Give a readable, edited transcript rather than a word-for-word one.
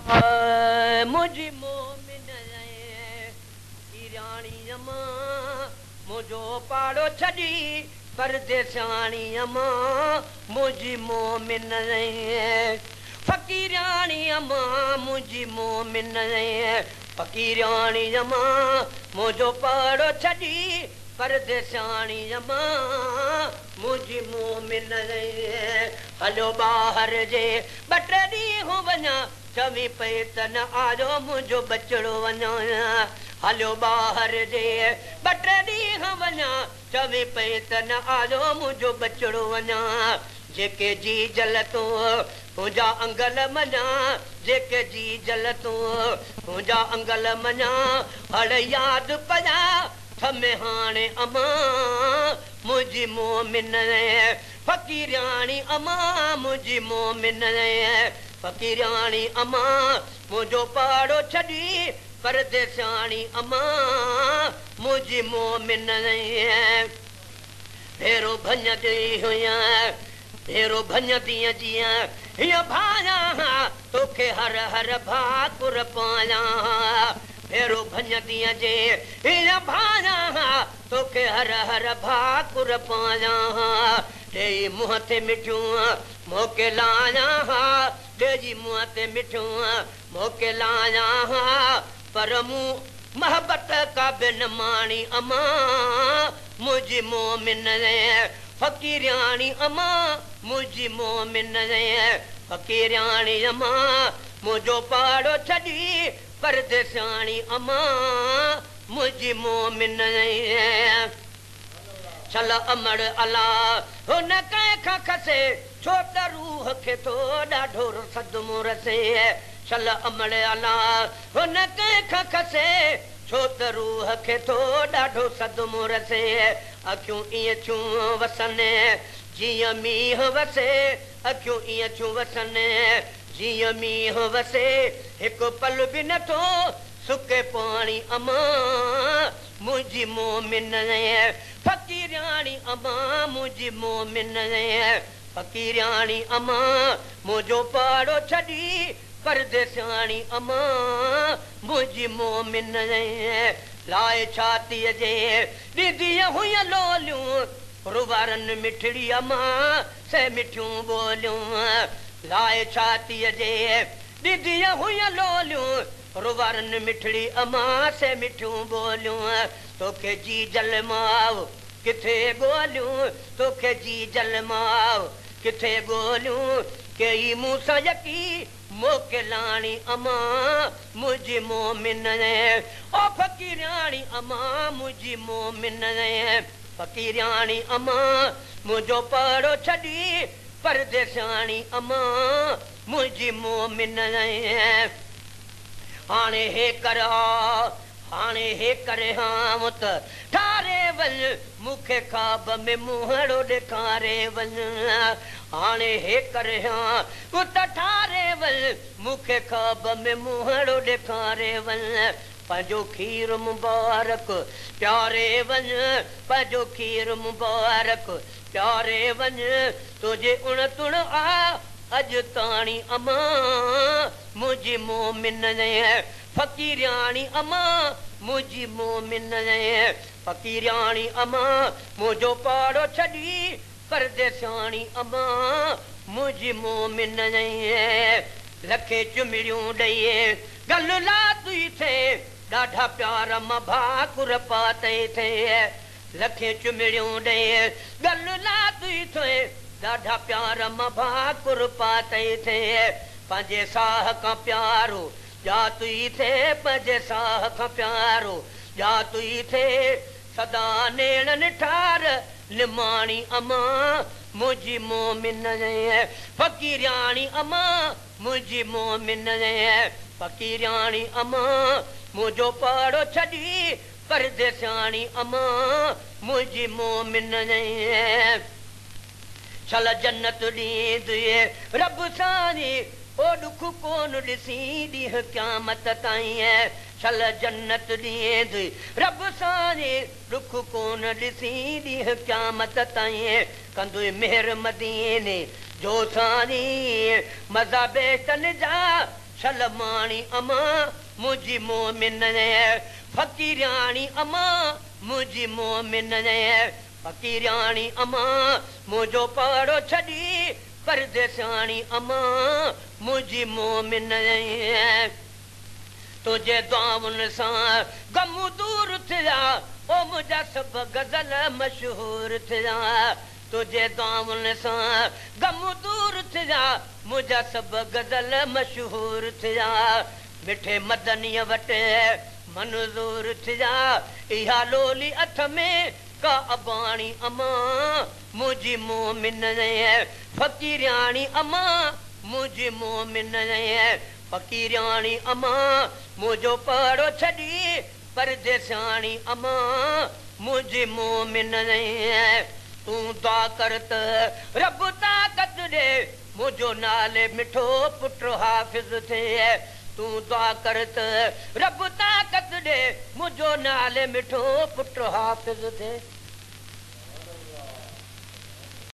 मुझी मोमिन ईरानी अमा मुझो पाड़ो छड़ी परदेसानी अमा मुझी मोमिन फकीरानी अमा मुझी मोमिन फकीरानी अमा मुझो पाड़ो छड़ी परदेसानी अमा मुझी मोमिन हलो बाहर जे बटड़ी हो वना चवी पे तन आजो मुझो बचड़ो वना हलो बाहर जे बटड़ी हो वना चवी पे तन आजो मुझो बचड़ो वना जेके जी जल तो मुझा अंगल मना जेके जी जल तो मुझा अंगल मना हड़ याद पया थमे हाने अमा मुझी मोमिन फकीरानी अमा मुझी मोमिन फकीरानी अमा मुझो पाड़ो छड़ी परदेसानी अमा मुझी मोमिन भेरो भञ दी हुया भेरो भञ दी जिया हिया भाया तोखे हर हर भाकुर पाया भेरो भञ दी जे हिया भाया तोखे हर हर भाकुर पाया ते मुंह ते मिठू मोके लाया तेजी मुंह ते मिठू मोके लाया पर मुंह मोहब्बत का बिन मानी अमा मुझी मोमिन फकीरानी अमा मुझी मोमिन फकीरानी अमा मुझो पाड़ो छड़ी परदेसानी अमा मुझी मोमिन चल अमर अला हुन कंहिंखा खसे छो त रूह खे तो ॾाढो सदमो रसे चल अमर अला हुन कंहिंखा खसे छो त रूह खे तो ॾाढो सदमो रसे अखियूं ईअं छूं वसनि जीअं मींहुं वसे अखियूं ईअं छूं वसनि जीअं मींहुं वसे हिकु पल बि नथो सुके पाणी अमा मुझी मोमिन फकीरानी अमा मुझी मोमिन फकीरानी अमा मुझो पाड़ो छड़ी परदेसानी अमा मुझी मोमिन लाए छाती जे दीदी हुई लोलियूं रुवारन मिठड़ी अमा से मिठियूं बोलियूं लाए छाती जे दीदी हुई लोलियूं रुवारन मिठड़ी अमा से मिठियूं बोलियूं तोखे जी जलमाव किथे गोलियूं तोखे जी जलमाव किथे गोलियूं कई मूंसां यकी मोकिलानी अमा मुझी मोमिन ओ फकीरानी अमा मुझी मोमिन फकीरानी अमा मुझो पाड़ो छड़ी परदेसानी अमा मुझी मोमिन हाणे हे कर हाणे हे करे हां त ठारे वञ मूंखे ख्वाब में मुंहड़ो ॾेखारे वञ हाणे हे करे हां त ठारे वञ मूंखे ख्वाब में मुंहड़ो ॾेखारे वञ पंहिंजो खीर मुबारक प्यारे वञ पंहिंजो खीर मुबारक प्यारे वञ तुंहिंजे उण तुण आ अॼु ताणी अमा मुझी मोमिन फकीरानी अमा मुझी मोमिन फकीरानी अमा मुझो पाड़ो छड़ी परदेसानी अमा मुझी मोमिन लखे चुमिड़ियूं ॾेई गल ला तुई थे ॾाढा प्यार मां भाकुर पाते थे लखे चुमिड़ियूं ॾेई गल ला तुई थे ॾाढा प्यार मां भाकुर पाते थे पंहिंजे साह खां प्यारो जा तुई थे पंहिंजे साह खां प्यारो जा तुई थे सदा नेणनि ठार निमाणी अमा मुझी मोमिन फकीरानी अमा मुझी मोमिन फकीरानी अमा मुझो पाड़ो छड़ी परदेसानी अमा मुझी मोमिन चल जन्नत ॾींदुए रब सानी ओ दुख कोन ॾिसी ॾींहं क़यामत ताईं चल जन्नत ॾींदुए रब सानी दुख कोन ॾिसी ॾींहं क़यामत ताईं कंदुए मेहर मदीने जो सानी मज़ा बेतन जा सलमानी अमा मुझी मोमिन फकीरानी अमा मुझी मोमिन फकीरानी अमा मुझो पाड़ो छड़ी परदेसानी अमा मुझी मोमिन तुझे दुआउन सां गम दूर थिया ओ मुझा सब गज़ल मशहूर थिया तुझे दुआउन सां गम दूर थिया मुझा सब गज़ल मशहूर थिया मिठे मदनीअ वटि मंज़ूर थिया इहा लोली अथ में का अबाणी अमा मुझी मोमिन फकीरानी अमा मुझी मोमिन फकीरानी अमा मुझो पाड़ो छड़ी परदेसानी अमा मुझी मोमिन तू दुआ करत रब ताकत दे मुझो नाले मिठो पुत्र हाफिज थे तू दुआ करत रब ताकत दे मुझो नाले मिठो पुत्र हाफिज थे।